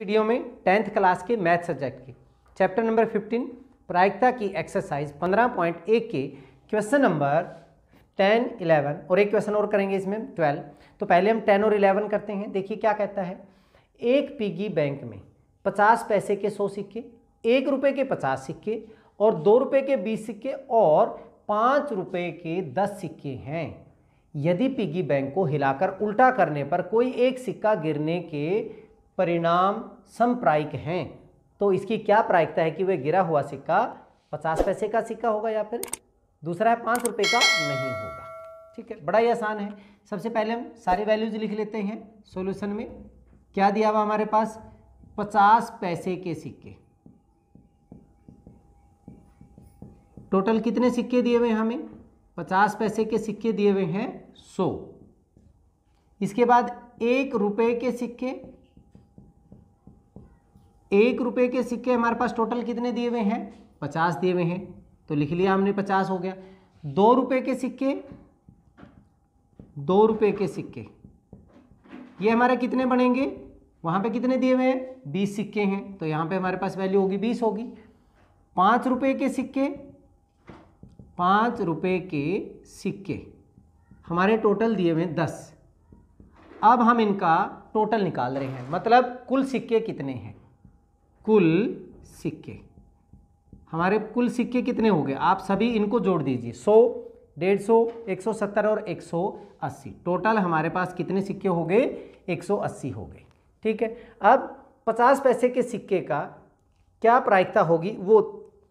Video में 10th class के math subject के चैप्टर नंबर 15 प्रायिकता की एक्सरसाइज 15.1 के क्वेश्चन नंबर 10, 11 और एक क्वेश्चन और करेंगे इसमें 12। तो पहले हम 10 और 11 करते हैं। देखिए क्या कहता है। एक पिगी बैंक में 50 पैसे के 100 सिक्के, 1 रुपये के 50 सिक्के और 2 रुपये के 20 सिक्के और 5 रुपये के 10 सिक्के हैं। यदि पिगी बैंक को हिलाकर उल्टा करने पर कोई एक सिक्का गिरने के परिणाम समप्रायिक हैं, तो इसकी क्या प्रायिकता है कि वह गिरा हुआ सिक्का 50 पैसे का सिक्का होगा या फिर दूसरा है 5 रुपये का नहीं होगा। ठीक है, बड़ा ही आसान है। सबसे पहले हम सारी वैल्यूज लिख लेते हैं। सॉल्यूशन में क्या दिया हुआ हमारे पास, 50 पैसे के सिक्के। टोटल कितने सिक्के दिए हुए हैं हमें, 50 पैसे के सिक्के दिए हुए हैं 100। इसके बाद 1 रुपये के सिक्के, 1 रुपये के सिक्के हमारे पास टोटल कितने दिए हुए हैं, 50 दिए हुए हैं, तो लिख लिया हमने 50 हो गया। 2 रुपये के सिक्के, 2 रुपये के सिक्के ये हमारे कितने बनेंगे, वहाँ पे कितने दिए हुए हैं, 20 सिक्के हैं, तो यहाँ पे हमारे पास वैल्यू होगी 20 होगी। 5 रुपये के सिक्के, 5 रुपये के सिक्के हमारे टोटल दिए हुए हैं 10। अब हम इनका टोटल निकाल रहे हैं, मतलब कुल सिक्के कितने हैं। कुल सिक्के हमारे कुल सिक्के कितने हो गए, आप सभी इनको जोड़ दीजिए। 100, 150, 170 और 180। टोटल हमारे पास कितने सिक्के हो गए, 180 हो गए। ठीक है, अब 50 पैसे के सिक्के का क्या प्रायिकता होगी वो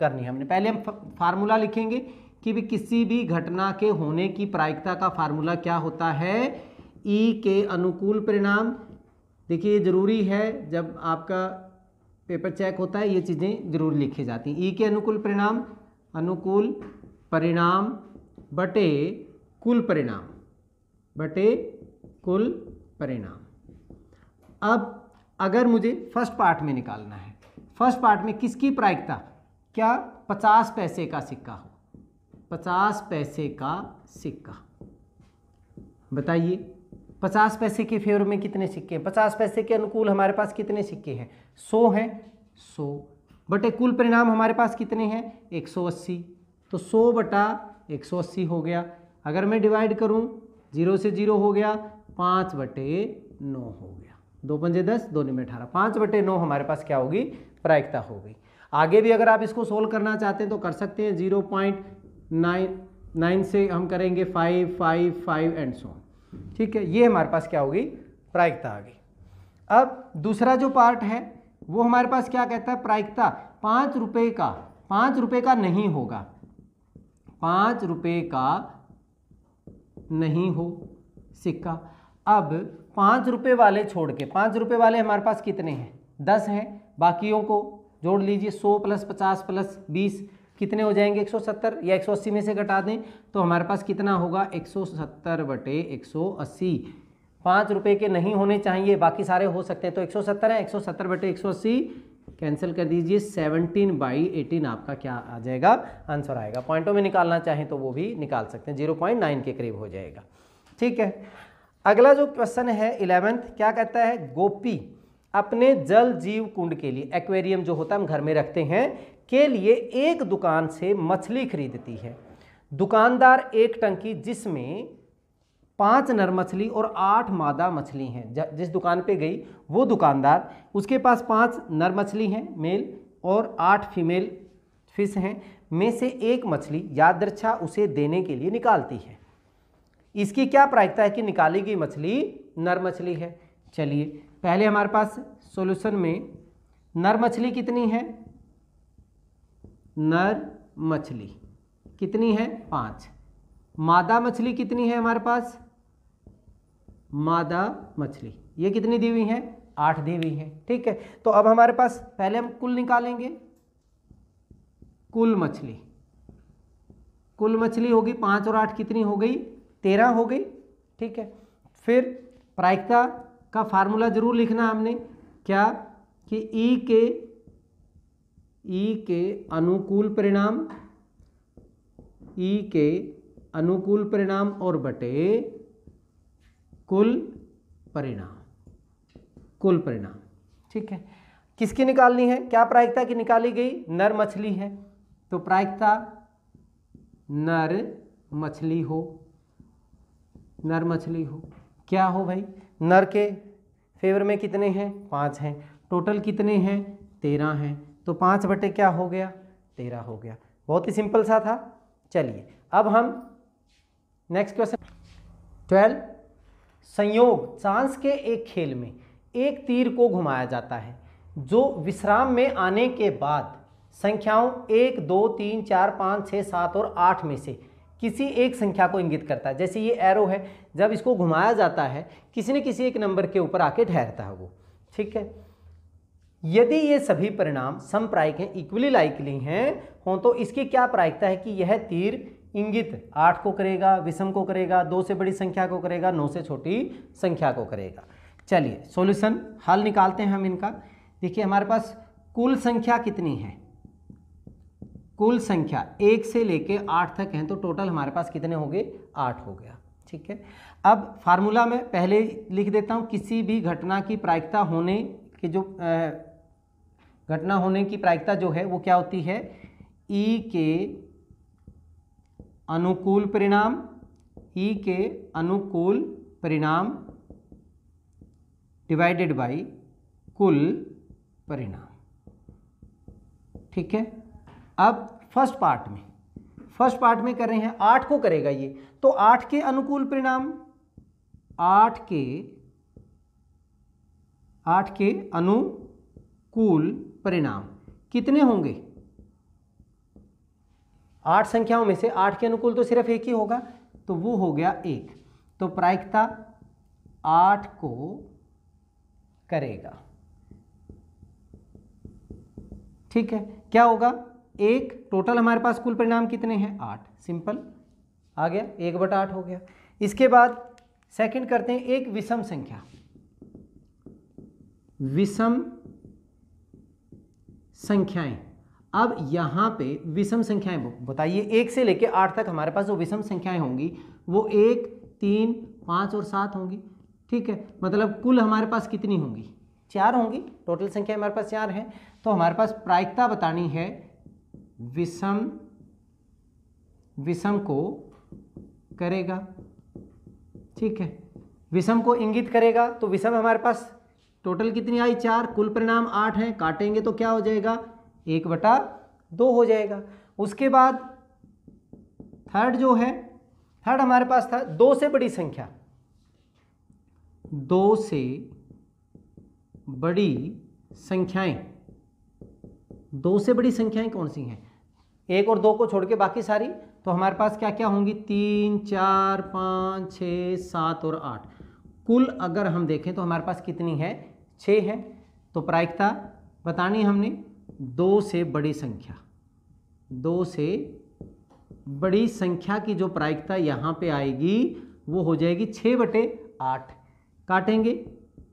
करनी है हमने। पहले हम फार्मूला लिखेंगे कि भी किसी भी घटना के होने की प्रायिकता का फार्मूला क्या होता है, ई के अनुकूल परिणाम। देखिए जरूरी है, जब आपका पेपर चेक होता है ये चीज़ें जरूर लिखी जाती हैं। ई के अनुकूल परिणाम, अनुकूल परिणाम बटे कुल परिणाम, बटे कुल परिणाम। अब अगर मुझे फर्स्ट पार्ट में निकालना है, फर्स्ट पार्ट में किसकी प्रायिकता, क्या 50 पैसे का सिक्का हो, 50 पैसे का सिक्का। बताइए 50 पैसे के फेवर में कितने सिक्के हैं, 50 पैसे के अनुकूल हमारे पास कितने सिक्के हैं, 100 हैं। 100 बटे कुल परिणाम हमारे पास कितने हैं, 180, तो 100 बटा 180 हो गया। अगर मैं डिवाइड करूं, 0 से 0 हो गया, 5 बटे 9 हो गया। 2 पंजे 10, 2 निमे 18, 5 बटे 9 हमारे पास क्या होगी, प्रायिकता हो गई। आगे भी अगर आप इसको सोल्व करना चाहते हैं तो कर सकते हैं। 0.9 से हम करेंगे 5, 5, 5 एंड सो। ठीक है, ये हमारे पास क्या होगी, प्रायिकता आ गई। अब दूसरा जो पार्ट है वो हमारे पास क्या कहता है, प्रायिकता 5 रुपये का, 5 रुपये का नहीं होगा, 5 रुपये का नहीं हो सिक्का। अब 5 रुपये वाले छोड़ के, 5 रुपये वाले हमारे पास कितने हैं, 10 हैं, बाकियों को जोड़ लीजिए। 100 + 50 + 20 कितने हो जाएंगे, 170, या 180 में से घटा दें तो हमारे पास कितना होगा, 170 बटे 180। 5 रुपये के नहीं होने चाहिए, बाकी सारे हो सकते हैं, तो 170 है, 170 बटे 180 कैंसिल कर दीजिए। 17/18 आपका क्या आ जाएगा, आंसर आएगा। पॉइंटों में निकालना चाहें तो वो भी निकाल सकते हैं, 0.9 के करीब हो जाएगा। ठीक है, अगला जो क्वेश्चन है 11th, क्या कहता है, गोपी अपने जल जीव कुंड के लिए, एक्वेरियम जो होता है हम घर में रखते हैं, के लिए एक दुकान से मछली खरीदती है। दुकानदार एक टंकी जिसमें 5 नर मछली और 8 मादा मछली हैं, जिस दुकान पे गई वो दुकानदार, उसके पास 5 नर मछली हैं मेल और 8 फीमेल फिश हैं, में से एक मछली यादृच्छा उसे देने के लिए निकालती है। इसकी क्या प्रायिकता है कि निकाली गई मछली नर मछली है। चलिए पहले हमारे पास सॉल्यूशन में नर मछली कितनी है, नर मछली कितनी है, 5। मादा मछली कितनी है हमारे पास, मादा मछली ये कितनी दी हुई है, 8 दी हुई है। ठीक है, तो अब हमारे पास पहले हम कुल निकालेंगे। कुल मछली, कुल मछली होगी 5 और 8 कितनी हो गई, 13 हो गई। ठीक है, फिर प्रायिकता का फार्मूला जरूर लिखना हमने, क्या कि ई के अनुकूल परिणाम, ई के अनुकूल परिणाम और बटे कुल परिणाम, कुल परिणाम। ठीक है, किसकी निकालनी है, क्या प्रायिकता की निकाली गई, नर मछली है, तो प्रायिकता नर मछली हो, नर मछली हो, क्या हो भाई, नर के फेवर में कितने हैं, 5 हैं, टोटल कितने हैं, 13 हैं, तो 5 बटे क्या हो गया, 13 हो गया। बहुत ही सिंपल सा था। चलिए अब हम नेक्स्ट क्वेश्चन 12, संयोग चांस के एक खेल में एक तीर को घुमाया जाता है जो विश्राम में आने के बाद संख्याओं 1, 2, 3, 4, 5, 6, 7 और 8 में से किसी एक संख्या को इंगित करता है। जैसे ये एरो है, जब इसको घुमाया जाता है किसी न किसी एक नंबर के ऊपर आके ठहरता है वो, ठीक है। यदि ये सभी परिणाम समप्रायिक हैं, इक्वली लाइकली हैं हों, तो इसकी क्या प्रायिकता है कि यह तीर इंगित 8 को करेगा, विषम को करेगा, 2 से बड़ी संख्या को करेगा, 9 से छोटी संख्या को करेगा। चलिए सॉल्यूशन हल निकालते हैं हम इनका। देखिए हमारे पास कुल संख्या कितनी है, कुल संख्या 1 से लेके 8 तक हैं, तो टोटल हमारे पास कितने हो गए, 8 हो गया, ठीक है। अब फार्मूला में पहले लिख देता हूँ, किसी भी घटना की प्रायिकता होने की जो घटना होने की प्रायिकता जो है वो क्या होती है, ई के अनुकूल परिणाम, ई के अनुकूल परिणाम डिवाइडेड बाय कुल परिणाम, ठीक है। अब फर्स्ट पार्ट में कर रहे हैं, 8 को करेगा ये, तो 8 के अनुकूल परिणाम, 8 के अनुकूल परिणाम कितने होंगे, 8 संख्याओं में से 8 के अनुकूल तो सिर्फ एक ही होगा, तो वो हो गया 1, तो प्रायिकता 8 को करेगा, ठीक है। क्या होगा, 1, टोटल हमारे पास कुल परिणाम कितने हैं, 8, सिंपल आ गया, 1/8 हो गया। इसके बाद सेकंड करते हैं, एक विषम संख्या, विषम संख्याएं। अब यहां पे विषम संख्याएं बताइए, 1 से लेके 8 तक हमारे पास जो विषम संख्याएं होंगी वो 1, 3, 5 और 7 होंगी, ठीक है। मतलब कुल हमारे पास कितनी होंगी, 4 होंगी, टोटल संख्या हमारे पास 4 हैं, तो हमारे पास प्रायिकता बतानी है विषम को करेगा, ठीक है, विषम को इंगित करेगा, तो विषम हमारे पास टोटल कितनी आई, 4, कुल परिणाम 8 हैं, काटेंगे तो क्या हो जाएगा, 1/2 हो जाएगा। उसके बाद थर्ड जो है, थर्ड हमारे पास था 2 से बड़ी संख्या, 2 से बड़ी संख्याएं, 2 से बड़ी संख्याएं कौन सी हैं, 1 और 2 को छोड़ के बाकी सारी, तो हमारे पास क्या क्या होंगी, 3, 4, 5, 6, 7 और 8, कुल अगर हम देखें तो हमारे पास कितनी है, 6 है। तो प्रायिकता बतानी हमने 2 से बड़ी संख्या, 2 से बड़ी संख्या की जो प्रायिकता यहाँ पे आएगी वो हो जाएगी 6/8, काटेंगे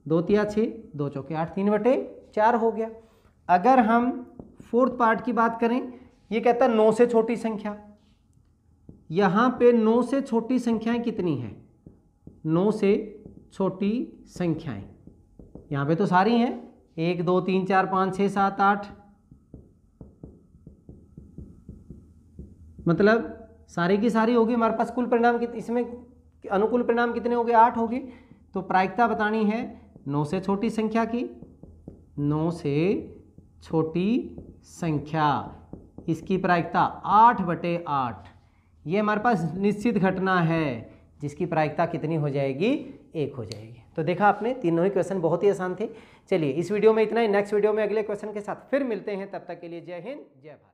2 तिया 6, 2 चौके 8, 3/4 हो गया। अगर हम फोर्थ पार्ट की बात करें, ये कहता है 9 से छोटी संख्या, यहाँ पे 9 से छोटी संख्याएं कितनी हैं, 9 से छोटी संख्याएं यहाँ पे तो सारी हैं, 1, 2, 3, 4, 5, 6, 7, 8, मतलब सारी की सारी होगी हमारे पास। कुल परिणाम इसमें अनुकूल परिणाम कितने हो गए, 8 हो गए। तो प्रायिकता बतानी है 9 से छोटी संख्या की, 9 से छोटी संख्या, इसकी प्रायिकता 8/8, ये हमारे पास निश्चित घटना है जिसकी प्रायिकता कितनी हो जाएगी, 1 हो जाएगी। तो देखा आपने, तीनों ही क्वेश्चन बहुत ही आसान थे। चलिए इस वीडियो में इतना ही, नेक्स्ट वीडियो में अगले क्वेश्चन के साथ फिर मिलते हैं, तब तक के लिए जय हिंद जय भारत।